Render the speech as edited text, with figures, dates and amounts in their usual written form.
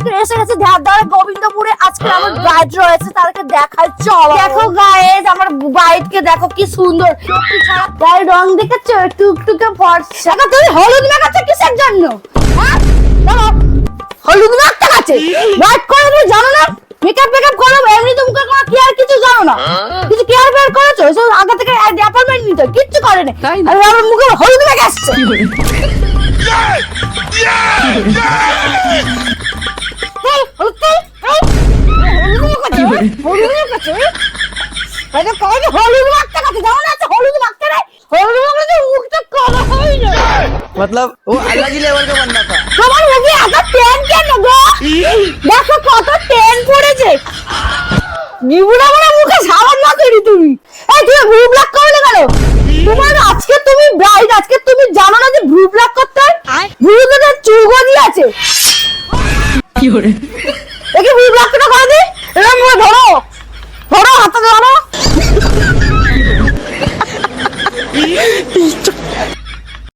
আজকে এসে গেছে ধারদার গোবিন্দপুরে। আজকে আমার ব্রাইড রয়েছে, তাদেরকে দেখাই চলো। দেখো গাইস, আমার ব্রাইডকে দেখো কি সুন্দর, গায়ের রং দেখেছো টুকটুকে ফর্সা। তুমি হলুদ মাখাচ্ছ কিসের জন্য? হ্যাঁ বলো, হলুদ মাখতে গেছে ব্রাইড করে, তুমি জানো না? মেকআপ করো এমনি, তুমি কোনো কেয়ার কিছু জানো না, কিছু কেয়ার বের করেছো? এসব আগে থেকে অ্যাপয়েন্টমেন্ট নিতে কিচ্ছু করেনি, আর আমার মুখে হলুদ মেখে আসছে। मतलब वो अलग ही लेवल का बंदा था। তোমার মুখে এত টেন কেন গো? দেখো কত টেন পড়েছে। নিবুড়া বড় মুখে সাবান মাখেনি তুমি। এই তুমি ভ্রু ব্লক করলে কেন? তোমার আজকে তুমি ব্রাইড, আজকে তুমি জানো না যে ভ্রু ব্লক করতে হয়? ভ্রুতে চুলগনি আছে। কি করে? একে ভ্রু ব্লকটা করে দি। এরকম ধরো ধরো, হাতে ধরো।